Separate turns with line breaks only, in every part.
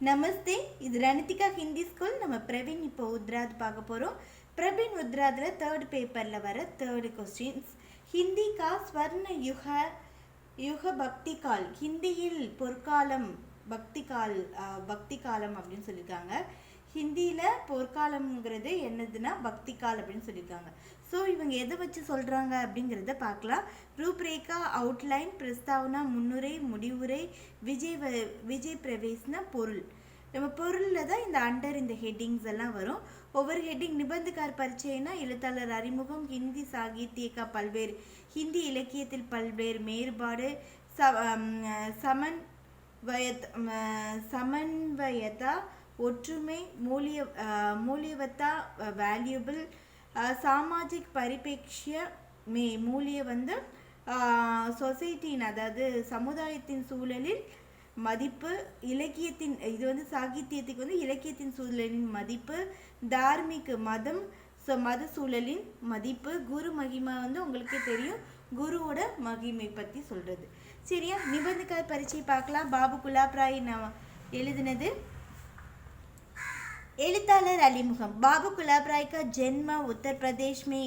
நமஸ்தே. இது ரணிதிகா ஹிந்தி ஸ்கூல். நம்ம பிரவீன் இப்போ உத்ராத் பார்க்க போகிறோம். பிரவீன் உத்ராத்தில் தேர்ட் பேப்பரில் வர தேர்டு கொஸ்டின்ஸ். ஹிந்தி கா ஸ்வர்ண யுக பக்தி கால். ஹிந்தியில் பொற்காலம் பக்தி காலம் அப்படின்னு சொல்லியிருக்காங்க. ஹிந்தியில் பொற்காலம்ங்கிறது என்னதுன்னா பக்தி கால் அப்படின்னு சொல்லியிருக்காங்க. ஸோ இவங்க எதை வச்சு சொல்கிறாங்க அப்படிங்கிறத பார்க்கலாம். ரூப்ரேகா, அவுட்லைன், பிரஸ்தாவனா, முன்னுரை, முடிவுரை, விஜய் பிரவேசன பொருள். நம்ம பொருளில் தான் இந்த அண்டர் இந்த ஹெட்டிங்ஸ் எல்லாம் வரும். ஒவ்வொரு ஹெட்டிங் நிபந்தக்கார் பரிச்சயம்னா எழுத்தாளர் அறிமுகம், ஹிந்தி சாகித்யக்கா பல்வேறு, ஹிந்தி இலக்கியத்தில் பல்வேறு மேற்பாடு, சமன்வயதா, ஒற்றுமை, மூலியவத்தா, வேல்யூபிள், சாமாஜிக் பரிபேக்ஷிய மூலிய வந்து சொசைட்டின் அதாவது சமுதாயத்தின் சூழலில் மதிப்பு, இலக்கியத்தின் இது வந்து சாகித்யத்துக்கு வந்து இலக்கியத்தின் சூழலின் மதிப்பு, தார்மீக மதம் மத சூழலின் மதிப்பு, குரு மகிமை வந்து உங்களுக்கே தெரியும், குருவோட மகிமை பற்றி சொல்கிறது. சரியா? நிபந்தக்கார் பரீட்சை பார்க்கலாம். பாபு குலாப்ராய் எழுதினது. எழுத்தாளர் அறிமுகம். बाबू गुलाब राय का जन्म उत्तर प्रदेश में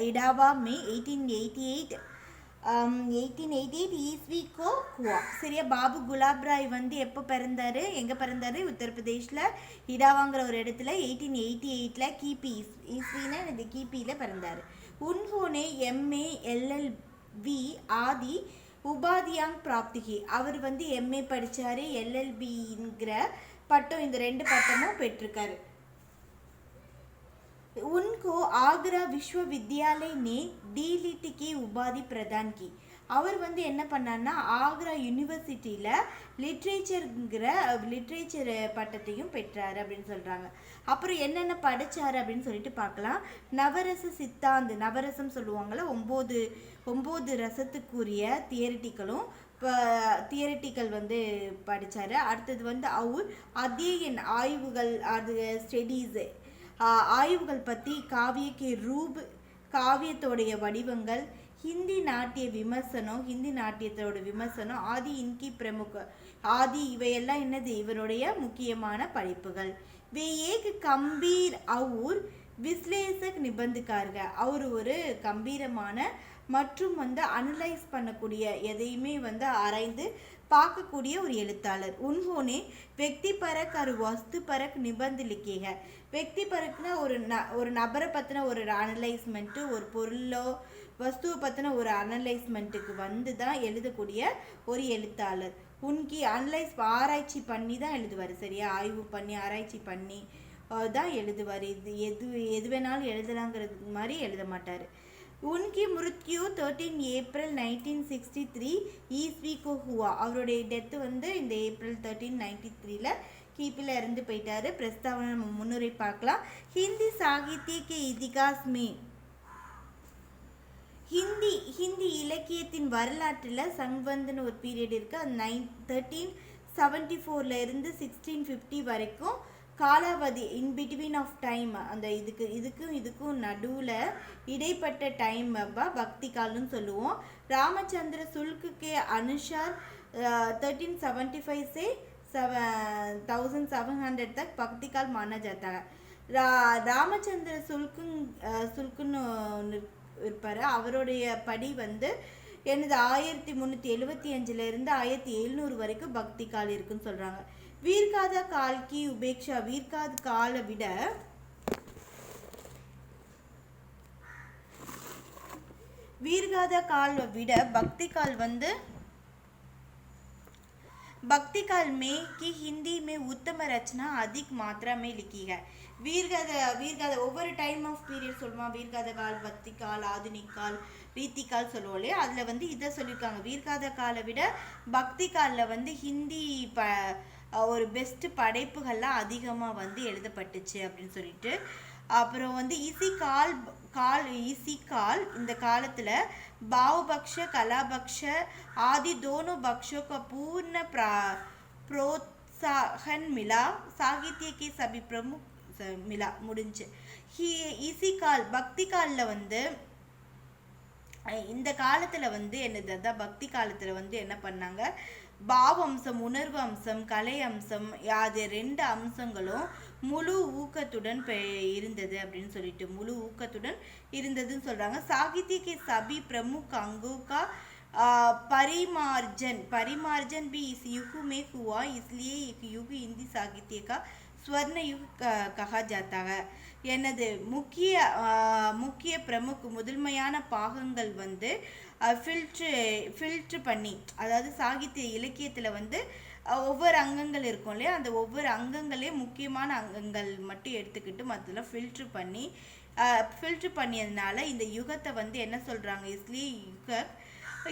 इटावा में 1888 ईस्वी को हुआ. சரியா? பாபு குலாப் ராய் வந்து எப்போ பிறந்தாரு, எங்கே பிறந்தாரு? உத்தரப்பிரதேஷில் இடாவாங்கிற ஒரு இடத்துல 1888 கிபி ஈஸ்வின்னா இது கிபியில் பிறந்தார். உன்ஹோனே MA LLB ஆதி உபாதியாங் பிராப்திகி. அவர் வந்து MA படித்தார், LLBங்கிற பட்டம், இந்த ரெண்டு பட்டமும் பெற்றிருக்காரு. उनको आगरा विश्वविद्यालय ने DLIT की उपाधि प्रदान की. அவர் வந்து என்ன பண்ணார்னா ஆக்ரா யூனிவர்சிட்டியில் லிட்ரேச்சர் பட்டத்தையும் பெற்றார் அப்படின்னு சொல்கிறாங்க. அப்புறம் என்னென்ன படித்தார் அப்படின்னு சொல்லிட்டு பார்க்கலாம். நவரச சித்தாந்த், நவரசம் சொல்லுவாங்கள்ல, 9 ரசத்துக்குரிய தியரிட்டிக்கல் வந்து படித்தார். அடுத்தது வந்து அத்தியன் ஆய்வுகள், அது ஸ்டடீஸ் ஆய்வுகள் பற்றி, காவியக்கு ரூப், காவியத்தோடைய வடிவங்கள், ஹிந்தி நாட்டிய விமர்சனம், ஹிந்தி நாட்டியத்தோட விமர்சனம், ஆதி இன்கி பிரமுக ஆதி, இவையெல்லாம் என்னது இவருடைய முக்கியமான படைப்புகள். வே ஏக் கம்பீர் அவுர் விஸ்லேஷக் நிபந்துக்காருங்க. அவர் ஒரு கம்பீரமான மற்றும் வந்து அனலைஸ் பண்ணக்கூடிய, எதையுமே வந்து ஆராய்ந்து பார்க்கக்கூடிய ஒரு எழுத்தாளர். உன்ஹோனே வெக்தி பரக் और वस्तु परक निबंध लिखे हैं. வெக்தி பரக்குனா ஒரு நபரை பற்றின ஒரு அனலைஸ்மெண்ட்டு, ஒரு பொருளோ வஸ்துவை பற்றின ஒரு அனலைஸ்மெண்ட்டுக்கு வந்து தான் எழுதக்கூடிய ஒரு எழுத்தாளர். உன்கி அனலைஸ் ஆராய்ச்சி பண்ணி தான் எழுதுவார். சரியா? ஆய்வு பண்ணி ஆராய்ச்சி பண்ணி தான் எழுதுவார். எது வேணாலும் எழுதலாங்கிறது மாதிரி எழுத மாட்டார். उनकी मृत्यु 13 ஏப்ரல் 1963 ईस्वी को हुआ. அவருடைய டெத்து வந்து இந்த ஏப்ரல் 1393 கிபியில் இறந்து போயிட்டாரு. பிரஸ்தாவனை நம்ம முன்னுரை பார்க்கலாம். ஹிந்தி சாகித்ய के इतिहास में ஹிந்தி இலக்கியத்தின் வரலாற்றில் சங்வந்தன்னு ஒரு பீரியட் இருக்குது. அது 1374 இருந்து 1650 வரைக்கும் காலாவதி, இன் பிட்வீன் ஆஃப் டைம், அந்த இதுக்கும் நடுவில் இடைப்பட்ட டைம் பக்தி கால்னு சொல்லுவோம். ராமச்சந்திர சுல்க் கே அனுசார் 1375 से 1700 तक भक्ति काल माना जाता है. ராமச்சந்திர சுல்குன்னு இருப்பார். அவருடைய படி வந்து என்னது 1375 இருந்து 1700 வரைக்கும் பக்தி கால் இருக்குன்னு சொல்கிறாங்க. வீர்காத கால் கி உபேக்ஷா. வீர்காத காலை விட பக்தி கால் வந்து भक्ति काल में कि हिंदी में उत्तम रचना अधिक मात्रा में लिखी है. வீர்காத ஒவ்வொரு டைம் ஆஃப் பீரியட் சொல்லுவோம். வீர்காத கால், பக்தி கால், ஆதுனிக் கால், ரீத்தி கால் சொல்லுவோம் இல்லையா? அதில் வந்து இதை சொல்லியிருக்காங்க. வீர்காத காலை விட பக்தி காலில் வந்து ஹிந்தி ஒரு பெஸ்ட் படைப்புகள்லாம் அதிகமாக வந்து எழுதப்பட்டுச்சு அப்படின்னு சொல்லிட்டு. அப்புறம் வந்து இசி கால் இந்த காலத்தில் பாவபக்ஷ கலாபக்ஷ आदि दोनों पक्षों का पूर्ण प्रोत्साहन मिला. साहित्य के सभी प्रमुख मिला முடிஞ்சு. इसी काल பக்தி காலில் வந்து இந்த காலத்தில் வந்து என்னது, அதான் பக்தி காலத்தில் வந்து என்ன பண்ணாங்க, பாவம்சம், உணர்வு அம்சம், கலை அம்சம், அது 2 அம்சங்களும் முழு ஊக்கத்துடன் இருந்தது அப்படின்னு சொல்லிட்டு முழு ஊக்கத்துடன் இருந்ததுன்னு சொல்றாங்க. साहित्य के सभी प्रमुख अंगों का परिमार्जन भी इस युग में हुआ, इसलिए एक युग हिंदी साहित्य का स्वर्ण युग कहा जाता है. எனது முக்கிய பிரமுख முதன்மையான பாகங்கள் வந்து ஃபில்ட்ரு பண்ணி, அதாவது சாகித்ய இலக்கியத்தில் வந்து ஒவ்வொரு அங்கங்கள் இருக்கும் இல்லையா, அந்த ஒவ்வொரு அங்கங்களே முக்கியமான அங்கங்கள் மட்டும் எடுத்துக்கிட்டு மற்றெல்லாம் ஃபில்ட்ரு பண்ணியதுனால இந்த யுகத்தை வந்து என்ன சொல்கிறாங்க, இஸ்லி யுக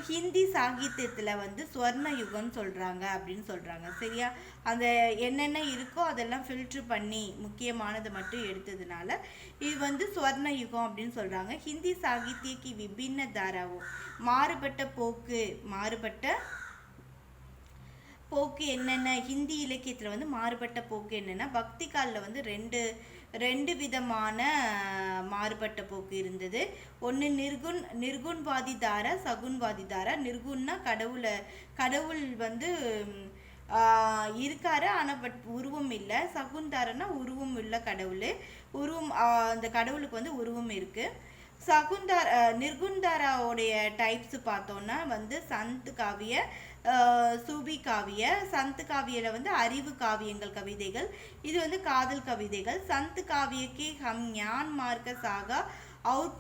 ஹிந்தி சாகித்யத்தில் வந்து ஸ்வர்ண யுகம்னு சொல்கிறாங்க அப்படின்னு சொல்கிறாங்க. சரியா, அந்த என்னென்ன இருக்கோ அதெல்லாம் ஃபில்ட்ரு பண்ணி முக்கியமானதை மட்டும் எடுத்ததுனால இது வந்து ஸ்வர்ண யுகம் அப்படின்னு சொல்கிறாங்க. ஹிந்தி சாகித்யக்கு விபின்ன தாராவும் மாறுபட்ட போக்கு என்னென்ன, ஹிந்தி இலக்கியத்தில் வந்து மாறுபட்ட போக்கு என்னென்னா, பக்தி காலில் வந்து ரெண்டு விதமான மாறுபட்ட போக்கு இருந்தது. ஒன்று நிர்குண்வாதி தாரா, சகுன்வாதி தாரா. நிர்குண்னா கடவுள் வந்து இருக்காரு ஆனால் பட் உருவம் இல்லை. சகுன்தாரன்னா உருவம் இல்லை கடவுள், அந்த கடவுளுக்கு வந்து உருவம் இருக்குது. நிர்குண்தாராவுடைய டைப்ஸ் பார்த்தோன்னா வந்து சந்த் காவிய, சூபி காவிய. சந்த் காவியில் வந்து அறிவு காவியங்கள், கவிதைகள். இது வந்து காதல் கவிதைகள். சந்த் காவியக்கு ஹம் ஞான் மார்க்க சாகா அவர்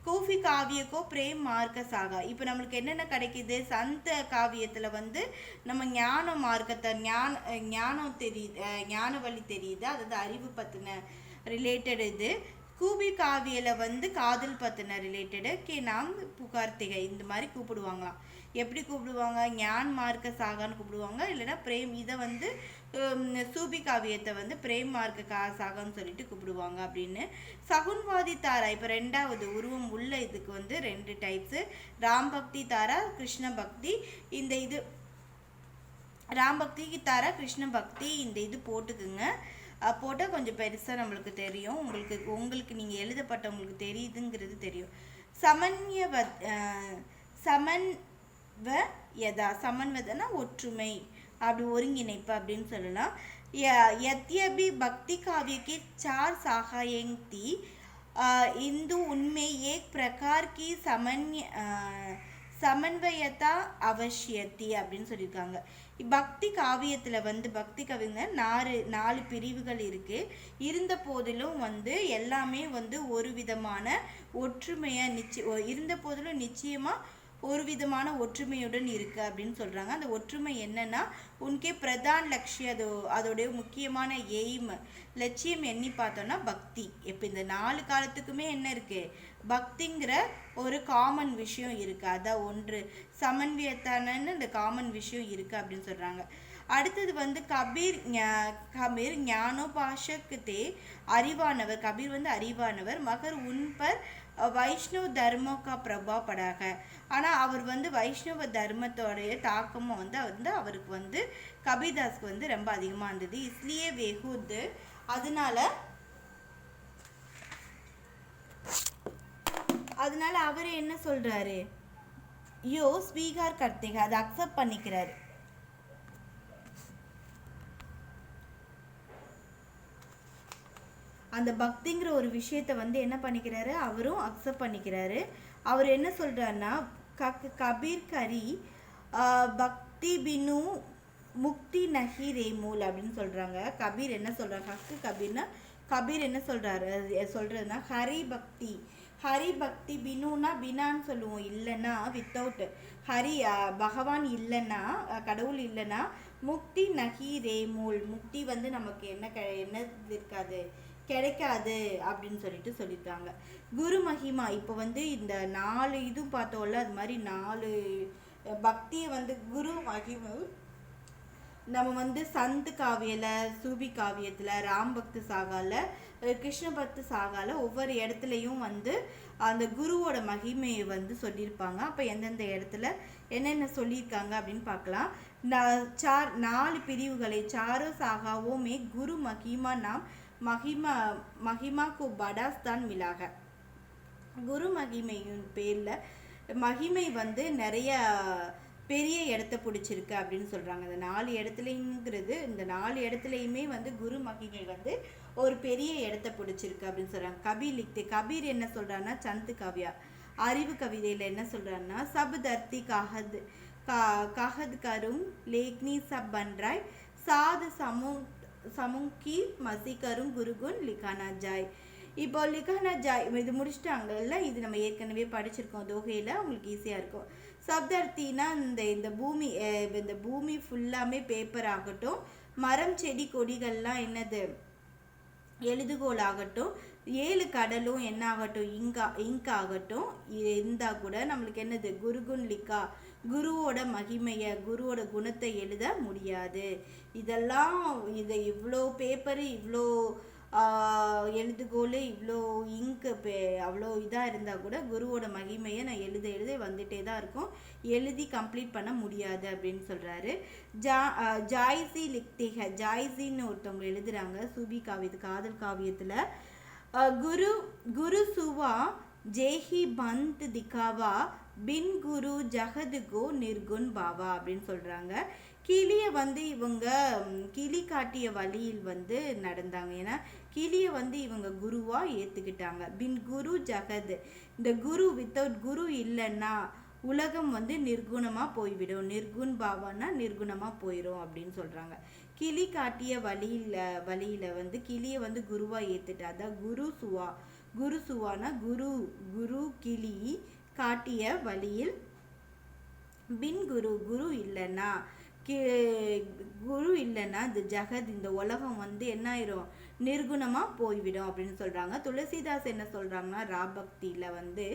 கூஃபி காவியக்கோ பிரேம் மார்க்க சாகா. இப்போ நம்மளுக்கு என்னென்ன கிடைக்கிது, சந்த காவியத்தில் வந்து நம்ம ஞான மார்க்கத்தை ஞானம் தெரியுது, ஞான வழி தெரியுது, அதாவது அறிவு பற்றின ரிலேட்டட். இது கூபி காவியில் வந்து காதல் பற்றின ரிலேட்டடு. நாம் புகார்த்திகை இந்த மாதிரி கூப்பிடுவாங்களாம். எப்படி கூப்பிடுவாங்க, ஞான் மார்க்க சாகான்னு கூப்பிடுவாங்க, இல்லைன்னா பிரேம். இதை வந்து சூபி காவியத்தை வந்து பிரேம் மார்க்க சாகான்னு சொல்லிட்டு கூப்பிடுவாங்க அப்படின்னு. சகுன்வாதி தாரா இப்போ 2வது உருவம் உள்ள இதுக்கு வந்து 2 டைப்ஸு, ராம் பக்தி தாரா, கிருஷ்ண பக்தி. இந்த இது ராம் பக்தி தாரா, கிருஷ்ண பக்தி, இந்த இது போட்டுக்குங்க. போட்டால் கொஞ்சம் பெருசாக நம்மளுக்கு தெரியும். உங்களுக்கு நீங்கள் எழுதப்பட்டவங்களுக்கு தெரியுதுங்கிறது தெரியும். சமன்வதனா ஒற்றுமை, அப்படி ஒருங்கிணைப்பு அப்படின்னு சொல்லலாம். यद्यपि भक्ति काव्य के 4 शाखाएं थी, हिंदू उनमें एक प्रकार की சமன்வயத்தா அவசியத்தி அப்படின்னு சொல்லியிருக்காங்க. பக்தி காவியத்தில் வந்து பக்தி கவிஞர் 4 பிரிவுகள் இருக்குது. இருந்த போதிலும் வந்து எல்லாமே வந்து ஒரு விதமான ஒற்றுமையாக இருந்த போதிலும் நிச்சயமாக ஒரு விதமான ஒற்றுமையுடன் இருக்குது அப்படின்னு சொல்கிறாங்க. அந்த ஒற்றுமை என்னன்னா, உனக்கே பிரதான் லட்சியம், அதோடைய முக்கியமான லட்சியம் எண்ணி பார்த்தோன்னா பக்தி. இப்போ இந்த 4 காலத்துக்குமே என்ன இருக்குது, பக்திங்கிற ஒரு காமன் விஷயம் இருக்குது. அதான் ஒன்று சமன்வயத்தான இந்த காமன் விஷயம் இருக்குது அப்படின்னு சொல்கிறாங்க. அடுத்தது வந்து கபீர் ஞானோபாஷக்கத்தே அறிவானவர். கபீர் வந்து அறிவானவர். மகர் உன்பர் வைஷ்ணவ தர்ம கா பிரபாவ் படாக. ஆனால் அவர் வந்து வைஷ்ணவ தர்மத்தோடைய தாக்கமும் வந்து அவருக்கு வந்து கபீர்தாஸ்க்கு வந்து ரொம்ப அதிகமாக இருந்தது. இஸ்லியே வெகுது, அதனால அவர் என்ன சொல்றாரு, ஸ்வீகார் கர்த்தேக, அதை அக்செப்ட் பண்ணிக்கிறாரு. அந்த பக்திங்கிற ஒரு விஷயத்தை வந்து என்ன பண்ணிக்கிறாரு, அவரும் அக்செப்ட் பண்ணிக்கிறாரு. அவர் என்ன சொல்றாருன்னா, கபீர் கரி பக்தி பினு முக்தி நஹி ரேமூல் அப்படின்னு சொல்றாங்க. கபீர் என்ன சொல்றாங்க, கபீர் என்ன சொல்றதுன்னா ஹரி பக்தி பினுனா பினான்னு சொல்லுவோம், இல்லைன்னா வித்தவுட் ஹரி பகவான் இல்லைன்னா, கடவுள் இல்லைன்னா முக்தி நஹி ரேமூல், முக்தி வந்து நமக்கு என்ன கிடைக்காது அப்படின்னு சொல்லியிருக்காங்க. குரு மகிமா, இப்போ வந்து இந்த 4 இதுவும் பார்த்தோம்ல, அது மாதிரி 4 பக்தியை வந்து குரு மகிமா நம்ம வந்து சந்த் காவியில், சூபி காவியத்தில், ராம் பக்தி சாகால, கிருஷ்ண பக்தி சாகால ஒவ்வொரு இடத்துலையும் வந்து அந்த குருவோட மகிமையை வந்து சொல்லியிருப்பாங்க. அப்போ எந்தெந்த இடத்துல என்னென்ன சொல்லியிருக்காங்க அப்படின்னு பார்க்கலாம். 4 பிரிவுகளை சாரோ சாகாவோமே குரு மகிமா நாம் மகிமா को बड़ा स्थान मिला है. குரு மகிமையின் பேரில் மகிமை வந்து நிறைய பெரிய இடத்த பிடிச்சிருக்கு அப்படின்னு சொல்கிறாங்க. அந்த 4 இடத்துலைங்கிறது இந்த 4 இடத்துலையுமே வந்து குரு மகிமை வந்து ஒரு பெரிய இடத்த பிடிச்சிருக்கு அப்படின்னு சொல்கிறாங்க. கபீர் லிக்தே, கபீர் என்ன சொல்கிறாருன்னா சந்த் காவ்யா அறிவு கவிதையில் என்ன சொல்கிறாருன்னா சப் தர்த்தி காஹத் கரும் லேக்னி சப் பன்ராய் சாது சமுங்கி மசி கரும் குருகுன் லிகானா ஜாய். இப்போ லிகானா ஜாய் இது முடிச்சிட்டாங்கல்ல, இது நம்ம ஏற்கனவே படிச்சிருக்கோம் தோகையில், உங்களுக்கு ஈஸியாக இருக்கும். சப்தர்த்தினா இந்த பூமி ஃபுல்லாமே பேப்பர் ஆகட்டும், மரம் செடி கொடிகள்லாம் என்னது எழுதுகோல் ஆகட்டும், 7 கடலும் என்ன ஆகட்டும் இங்க் ஆகட்டும் இருந்தால் கூட நம்மளுக்கு என்னது குருகுன் லிக்கா குருவோட மகிமையை குருவோட குணத்தை எழுத முடியாது. இதெல்லாம் இவ்வளோ பேப்பரு இவ்வளோ எழுதுகோல் இவ்வளோ இங்கு அவ்வளோ இதாக இருந்தால் கூட குருவோட மகிமையை நான் எழுத வந்துட்டே தான் இருக்கும், எழுதி கம்ப்ளீட் பண்ண முடியாது அப்படின்னு சொல்கிறாரு. ஜாய்ஸி லிக்திக, ஜாய்ஸின்னு ஒருத்தவங்க எழுதுகிறாங்க சூபி காவியத்து காதல் காவியத்தில். குரு சுவா ஜேஹி பந்த் திகாவா பின் குரு ஜகதுகோ நிர்குன் பாவா அப்படின்னு சொல்கிறாங்க. கிளியை வந்து இவங்க கிளி காட்டிய வழியில் வந்து நடந்தாங்க. ஏன்னா கிளியை வந்து இவங்க குருவாக ஏற்றுக்கிட்டாங்க. பின் குரு ஜகத், இந்த குரு வித்தவுட் குரு இல்லைன்னா உலகம் வந்து நிர்குணமாக போய்விடும், நிர்குண் பாவானா நிர்குணமாக போயிடும் அப்படின்னு சொல்கிறாங்க. கிளி காட்டிய வழியில் வந்து கிளியை வந்து குருவாக ஏற்றுட்டா அதான் குரு சுவானா குரு கிளி காட்டிய வழியில் பின் குரு இல்லைன்னா இந்த ஜகத் இந்த உலகம் வந்து என்ன ஆயிரும் நிர்குணமாக போய்விடும் அப்படின்னு சொல்கிறாங்க. துளசிதாஸ் என்ன சொல்கிறாங்கன்னா ராபக்தியில் வந்து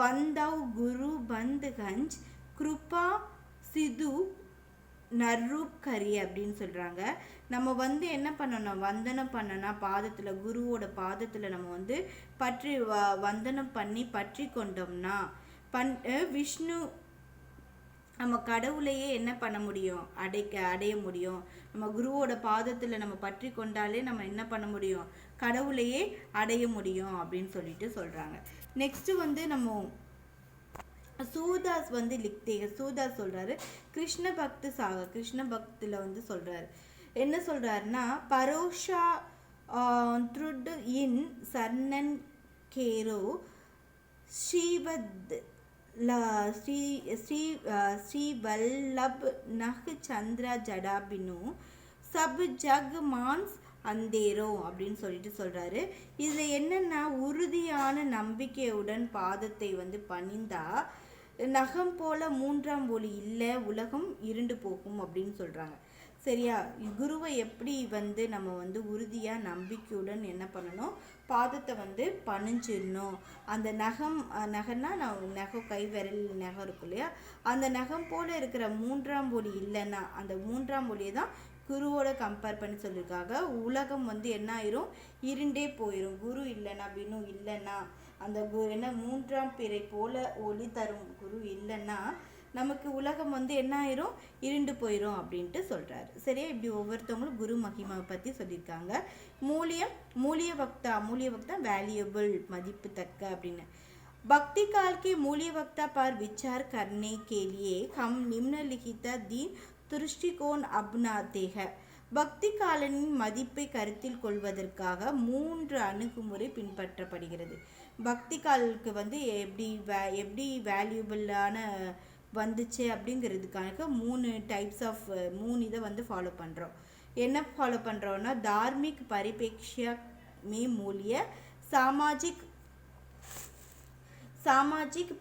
வந்தவ் குரு பந்த் கஞ்ச் கிருபா சிது நர்ரூப் கரி அப்படின்னு சொல்கிறாங்க. நம்ம வந்து என்ன பண்ணணும், வந்தனம் பண்ணனா பாதத்தில் குருவோட பாதத்தில் நம்ம வந்து வந்தனம் பண்ணி பற்றி கொண்டோம்னா விஷ்ணு நம்ம கடவுளையே என்ன பண்ண முடியும், அடைய முடியும். நம்ம குருவோட பாதத்தில் நம்ம பற்றி கொண்டாலே நம்ம என்ன பண்ண முடியும், கடவுளையே அடைய முடியும் அப்படின்னு சொல்லிட்டு சொல்கிறாங்க. நெக்ஸ்ட்டு வந்து நம்ம சூதாஸ் வந்து சூதாஸ் சொல்கிறாரு கிருஷ்ண பக்தி சாகா, கிருஷ்ண பக்தியில் வந்து சொல்கிறாரு என்ன சொல்கிறாருன்னா பரோஷா த்ருட் இன் சர்ணன் கேரோ ஸ்ரீவத் ஸ்ரீ வல்லப் நஹ் சந்திரா ஜடாபினு சப் ஜக் மான்ஸ் அந்தேரோ அப்படின்னு சொல்லிட்டு சொல்கிறாரு. இதில் என்னென்னா உறுதியான நம்பிக்கையுடன் பாதத்தை வந்து பணிந்தா நகம் போல 3ஆம் ஒளி இல்லை, உலகம் இருண்டு போகும் அப்படின்னு சொல்கிறாங்க. சரியா, குருவை எப்படி வந்து நம்ம வந்து உறுதியாக நம்பிக்கையுடன் என்ன பண்ணணும், பாதத்தை வந்து பணிஞ்சிடணும். அந்த நகம்னா நகம் கை விரல் நகம் இருக்கும் இல்லையா, அந்த நகம் போல இருக்கிற 3ஆம் ஒளி இல்லைன்னா அந்த 3ஆம் ஒளியை தான் குருவோட கம்பேர் பண்ணி சொல்லியிருக்காங்க. உலகம் வந்து என்ன ஆயிரும், இருண்டே போயிடும். குரு இல்லைன்னா வினு இல்லைன்னா அந்த என்ன 3ஆம் பிறை போல ஒளி தரும் குரு இல்லைன்னா நமக்கு உலகம் வந்து என்ன ஆயிரும், இருண்டு போயிடும் அப்படின்ட்டு சொல்கிறாரு. சரியா, இப்படி ஒவ்வொருத்தவங்களும் குரு மகிமாவை பற்றி சொல்லியிருக்காங்க. மூலிய வக்தா வேல்யூபிள் மதிப்பு தக்க அப்படின்னு. भक्ति काल के मूल्य वक्ता पर विचार करने के लिए हम निम्नलिखित दीन दृष्टिकोण अपनाते हैं. பக்தி காலனின் மதிப்பை கருத்தில் கொள்வதற்காக 3 அணுகுமுறை பின்பற்றப்படுகிறது. பக்தி காலுக்கு வந்து எப்படி வேல்யூபிளான வந்துச்சு அப்படிங்கிறதுக்காக 3 டைப்ஸ் ஆஃப் 3 இதை வந்து ஃபாலோ பண்ணுறோம். என்ன ஃபாலோ பண்ணுறோன்னா தார்மிக் परिप्रेक्ष्य में मूल्य, सामाजिक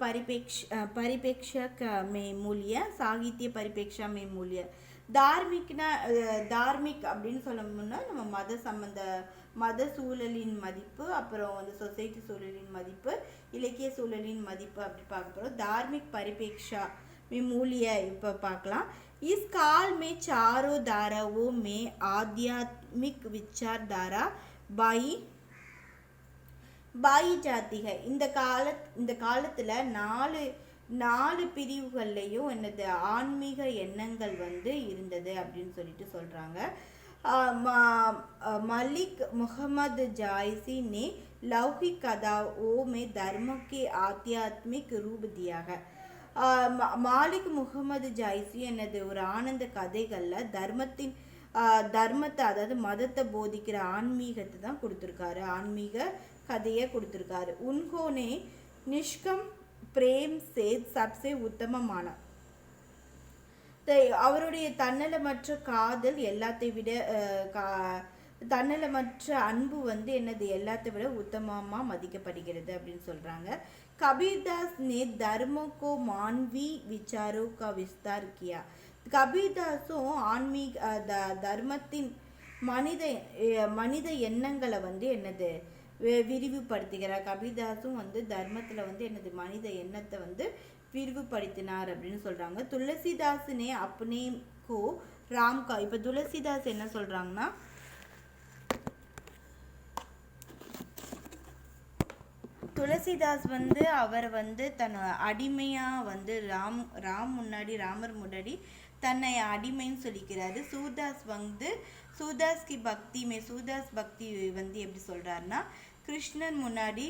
परिप्रेक्ष्य में मूल्य, साहित्य परिप्रेक्ष्य में मूल्य. தார்மிக் அப்படின்னு சொல்லணும்னா நம்ம மத சூழலின் மதிப்பு, அப்புறம் வந்து சொசைட்டி சூழலின் மதிப்பு, இலக்கிய சூழலின் மதிப்பு அப்படி பார்க்க போகிறோம். தார்மிக் परिप्रेक्ष्य में मूल्य இப்போ பார்க்கலாம். इस काल में चारों धाराओं में आध्यात्मिक विचारधारा பாயி जाती है. இந்த காலத்தில் 4 பிரிவுகள்லையும் என்னது ஆன்மீக எண்ணங்கள் வந்து இருந்தது அப்படின்னு சொல்லிட்டு சொல்கிறாங்க. मलिक मोहम्मद जायसी ने लौकिक कथाओं में धर्म के आध्यात्मिक रूप दिया है. மாலிக் முகமது ஜாய்சி எனது ஒரு ஆனந்த கதைகளில் தர்மத்தை அதாவது மதத்தை போதிக்கிற ஆன்மீகத்தை தான் கொடுத்துருக்காரு, ஆன்மீக கதையை கொடுத்துருக்காரு. உன்கோனே நிஷ்கம் பிரேம் சேத் சப்சே உத்தமமான அவருடைய தன்னலமற்ற காதல் எல்லாத்தை விட தன்னலமற்ற அன்பு வந்து என்னது எல்லாத்தை விட உத்தமமாக மதிக்கப்படுகிறது அப்படின்னு சொல்கிறாங்க. கபீர்தாஸ் நே தர்மக்கோ மான்வி விசாரோ கா விஸ்தார் கியா. கபீர்தாஸும் தர்மத்தின் மனித எண்ணங்களை வந்து என்னது விரிவுபடுத்துகிறார். கபீர்தாஸும் வந்து தர்மத்தில் வந்து என்னது மனித எண்ணத்தை வந்து விரிவுபடுத்தினார் அப்படின்னு சொல்கிறாங்க. துளசிதாசனே அப்னே கோ ராம்கா. இப்போ துளசிதாஸ் என்ன சொல்கிறாங்கன்னா, துளசிதாஸ் வந்து அவர் வந்து தன் அடிமையாக வந்து ராமர் முன்னாடி தன்னை அடிமைன்னு சொல்லிக்கிறாரு. சூர்தாஸ் வந்து சூர்தாஸ் பக்தி வந்து எப்படி சொல்கிறாருன்னா, கிருஷ்ணன் முன்னாடி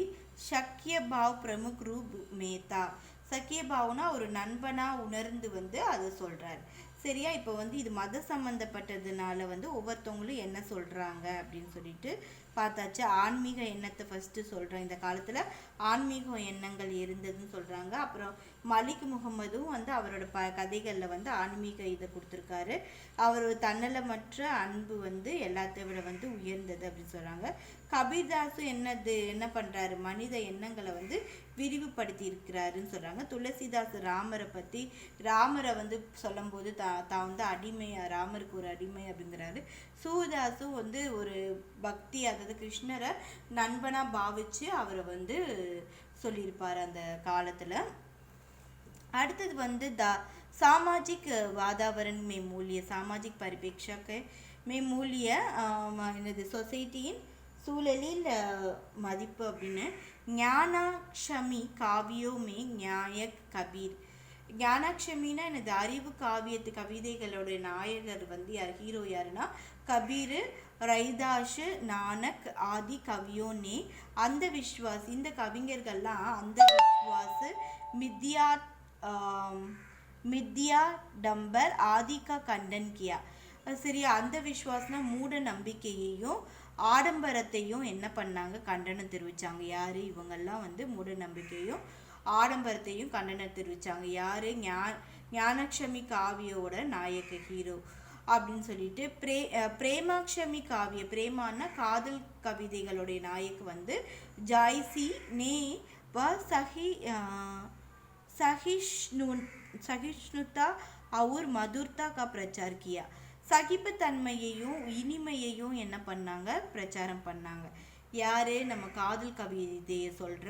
சக்கிய பாவ் பிரமுக் ரூப் மேத்தா. சக்கிய பாவ்னா ஒரு நண்பனாக உணர்ந்து வந்து அதை சொல்கிறார். சரியா? இப்போ வந்து இது மத சம்மந்தப்பட்டதுனால வந்து ஒவ்வொருத்தவங்களும் என்ன சொல்கிறாங்க அப்படின்னு சொல்லிட்டு பார்த்தாச்சு. ஆன்மீக எண்ணத்தை ஃபஸ்ட்டு சொல்கிறேன். இந்த காலத்தில் ஆன்மீக எண்ணங்கள் இருந்ததுன்னு சொல்கிறாங்க. அப்புறம் மலிக் முகமதும் வந்து அவரோட கதைகளில் வந்து ஆன்மீக இதை கொடுத்துருக்காரு. அவர் தன்னலமற்ற அன்பு வந்து எல்லாத்தை விட வந்து உயர்ந்தது அப்படின்னு சொல்கிறாங்க. கபீர்தாஸும் என்ன பண்ணுறாரு, மனித எண்ணங்களை வந்து விரிவுபடுத்தி இருக்கிறாருன்னு சொல்கிறாங்க. துளசிதாஸ் ராமரை வந்து சொல்லும்போது தான் வந்து ராமருக்கு ஒரு அடிமை அப்படிங்கிறாரு. சூர்தாஸும் வந்து ஒரு பக்தி, அதாவது கிருஷ்ணரை நண்பனாக பாவிச்சு அவரை வந்து சொல்லியிருப்பார் அந்த காலத்தில். அடுத்தது வந்து सामाजिक वातावरण में मूल्य सामाजिक परिप्रेक्ष्य में मूल्य என்னது சொசைட்டியின் சூழலில் மதிப்பு அப்படின்னு ஞானாக்ஷமி காவியோமே ஞாயக் கபீர். ஞானாக்ஷமின்னா எனது அறிவு கவிதைகளுடைய நாயகர் வந்து ஹீரோ யாருன்னா கபீர், ரைதாஷ், நானக் ஆதி கவியோனே அந்த விஸ்வாஸ். இந்த கவிஞர்கள்லாம் அந்த விஸ்வாஸ் மித்யா டம்பர் ஆதிக்கா கண்டன் கியா. சரியா? அந்த விஸ்வாசனா மூட நம்பிக்கையையும் ஆடம்பரத்தையும் என்ன பண்ணாங்க, கண்டனம் தெரிவித்தாங்க. யார்? இவங்கெல்லாம் வந்து மூட நம்பிக்கையும் ஆடம்பரத்தையும் கண்டனம் தெரிவித்தாங்க. யார்? ஞானக்ஷமி காவியோட நாயக்க ஹீரோ அப்படின்னு சொல்லிட்டு பிரேமாக்ஷமி காவிய, பிரேமான்னா காதல் கவிதைகளுடைய நாயக்கு வந்து ஜாய்சி நே வ சகிஷ்ணுதா और மதுர்தா கா பிரச்சார் கியா. சகிப்புத்தன்மையையும் இனிமையையும் என்ன பண்ணாங்க, பிரச்சாரம் பண்ணாங்க. யாரு? நம்ம காதல் கவிதையை சொல்கிற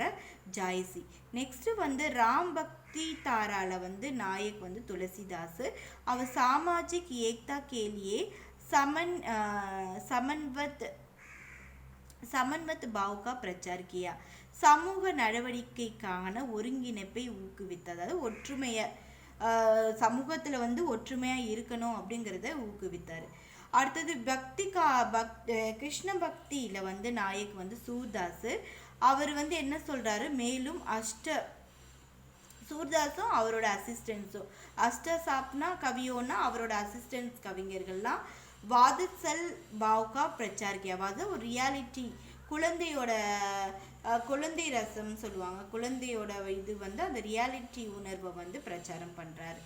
ஜாய்சி. நெக்ஸ்ட்டு வந்து ராம் பக்தி தாரால வந்து நாயக் வந்து துளசிதாஸ். அவர் சாமாஜிக் ஏக்தா கேலியே சமன்வத் பாவ்கா பிரச்சார் கியா. சமூக நடவடிக்கைக்கான ஒருங்கிணைப்பை ஊக்குவித்தது. அதாவது ஒற்றுமையை சமூகத்தில் வந்து ஒற்றுமையாக இருக்கணும் அப்படிங்கிறத ஊக்குவித்தார். அடுத்தது கிருஷ்ண பக்தியில் வந்து நாயக் வந்து சூர்தாஸ். அவர் வந்து என்ன சொல்கிறாரு, மேலும் சூர்தாஸும் அவரோட அசிஸ்டன்ஸும் சாப்னா கவியோன்னா அவரோட அசிஸ்டன்ஸ் கவிஞர்கள்லாம் வாதசல் பாவ்கா பிரச்சார் கியா. ஒரு ரியாலிட்டி குழந்தை ரசம் சொல்லுவாங்க. குழந்தையோட இது வந்து அந்த ரியாலிட்டி உணர்வை வந்து பிரச்சாரம் பண்ணுறாரு.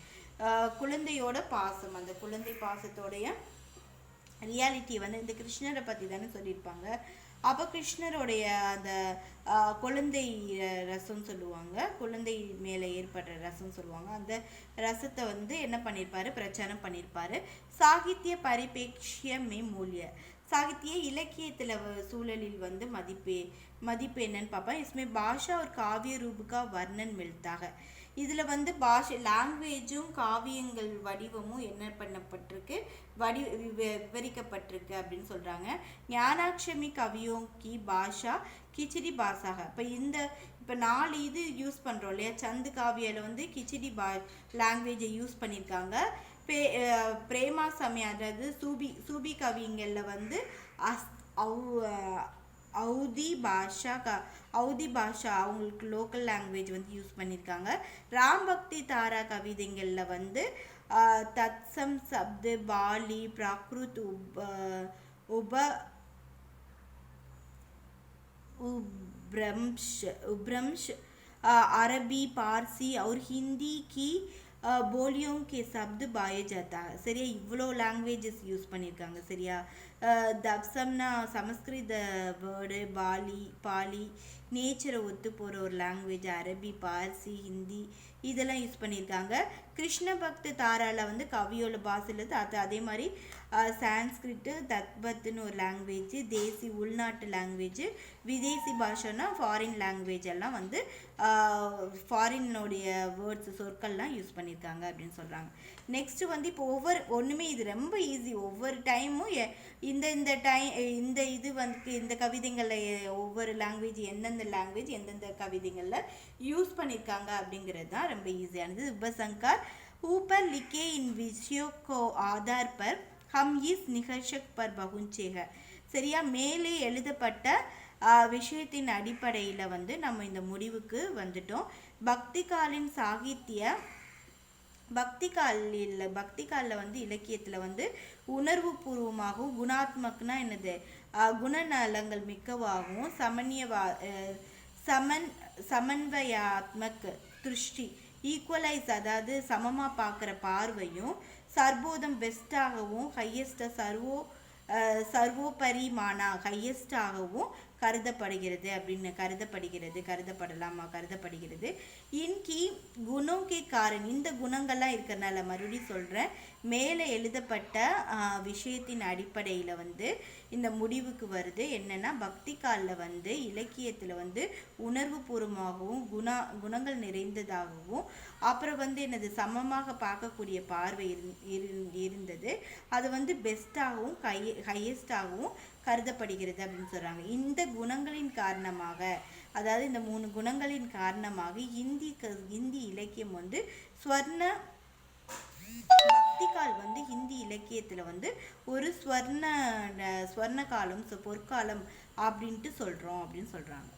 குழந்தையோட பாசம், அந்த குழந்தை பாசத்தோடைய ரியாலிட்டி வந்து இந்த கிருஷ்ணரை பற்றி தானே சொல்லியிருப்பாங்க. அப்போ கிருஷ்ணருடைய அந்த குழந்தை ரசம் சொல்லுவாங்க, குழந்தை மேலே ஏற்படுற ரசம் சொல்லுவாங்க. அந்த ரசத்தை வந்து என்ன பண்ணியிருப்பாரு, பிரச்சாரம் பண்ணியிருப்பாரு. சாகித்ய பரிபேக்ஷியமே மூல்ய. சாகித்ய இலக்கியத்தில் சூழலில் வந்து மதிப்பு என்னன்னு பார்ப்பேன். इसमें பாஷா और காவிய ரூபுக்கா வர்ணன் மில்தாக. இதில் வந்து லாங்குவேஜும் காவியங்கள் வடிவமும் என்ன பண்ணப்பட்டிருக்கு, விவரிக்கப்பட்டிருக்கு அப்படின்னு சொல்கிறாங்க. ஞானாக்ஷமி கவியோம் கி பாஷா கிச்சிடி பாஷாக. இப்போ 4 இது யூஸ் பண்ணுறோம் இல்லையா, சந்து காவியில் வந்து கிச்சிடி லாங்குவேஜை யூஸ் பண்ணியிருக்காங்க. பிரேமா சமயம், அதாவது சூபி கவிங்களில் வந்து அவுதி பாஷா அவங்களுக்கு லோக்கல் லாங்குவேஜ் வந்து யூஸ் பண்ணியிருக்காங்க. ராம் பக்தி தாரா கவிதைகளில் வந்து தத்சம் சப்து பாலி பிராக்ருத் உப उब्रम्श अरबी पारसी और हिंदी की बोलियों के शब्द पाए जाता है. சரியா இவ்வளோ லாங்குவேஜஸ் யூஸ் பண்ணியிருக்காங்க. சரியா தப்சம்னா சமஸ்கிருத வேர்டு, பாலி நேச்சரை ஒத்து போகிற ஒரு லாங்குவேஜ், அரபி, பார்சி, ஹிந்தி இதெல்லாம் யூஸ் பண்ணியிருக்காங்க. கிருஷ்ண பக்தி தாரால வந்து கவியோட பாஷையில் அதே மாதிரி சான்ஸ்கிரிட்டு தத்பத்துன்னு ஒரு லாங்குவேஜ், தேசி உள்நாட்டு லாங்குவேஜ், விதேசி பாஷைனா ஃபாரின் லாங்குவேஜ் எல்லாம் வந்து ஃபாரினுடைய வேர்ட்ஸ் சொற்கள்லாம் யூஸ் பண்ணியிருக்காங்க அப்படின்னு சொல்கிறாங்க. நெக்ஸ்ட்டு வந்து இப்போ ஒன்றுமே இது ரொம்ப ஈஸி. ஒவ்வொரு டைமும் இந்த இது வந்து இந்த கவிதைகளில் ஒவ்வொரு லாங்குவேஜ் எந்தெந்த கவிதைகளில் யூஸ் பண்ணியிருக்காங்க அப்படிங்கிறது தான் ரொம்ப ஈஸியானது. உபசங்கார் ஊப்பர் லிக்கே இன் விஷயோ கோ ஆதார் பர் ஹம் இஸ் நிகழ்ஷக் பர் பகுஞ்சேக. சரியா மேலே எழுதப்பட்ட விஷயத்தின் அடிப்படையில் வந்து நம்ம இந்த முடிவுக்கு வந்துட்டோம். பக்திகாலின் சாகித்ய பக்திகாலில் வந்து இலக்கியத்தில் வந்து உணர்வு பூர்வமாகவும் குணாத்மக்னா என்னது குணநலங்கள் மிக்கவாகவும் சமன்வயாத்மக் திருஷ்டி ஈக்குவலைஸ் அதாவது சமமாக பார்க்குற பார்வையும் சர்வோதம் பெஸ்டாகவும் சர்வோபரிமானா ஹையஸ்டாகவும் கருதப்படுகிறது. இன்கி குணோக்கே காரன் இந்த குணங்கள்லாம் இருக்கிறனால மறுபடியும் சொல்கிறேன், மேலே எழுதப்பட்ட விஷயத்தின் அடிப்படையில் வந்து இந்த முடிவுக்கு வருது. என்னென்னா பக்திகாலில் வந்து இலக்கியத்தில் வந்து உணர்வு பூர்வமாகவும் குணங்கள் நிறைந்ததாகவும் அப்புறம் வந்து என்னது சமமாக பார்க்கக்கூடிய பார்வை இருந்தது. அது வந்து பெஸ்ட்டாகவும் ஹையஸ்டாகவும் கருதப்படுகிறது அப்படின்னு சொல்கிறாங்க. இந்த குணங்களின் காரணமாக, அதாவது இந்த 3 குணங்களின் காரணமாக இந்தி இலக்கியம் வந்து பக்திகால் வந்து ஹிந்தி இலக்கியத்தில் வந்து ஒரு ஸ்வர்ண காலம் பொற்காலம் அப்படின்ட்டு சொல்கிறோம் அப்படின்னு சொல்கிறாங்க.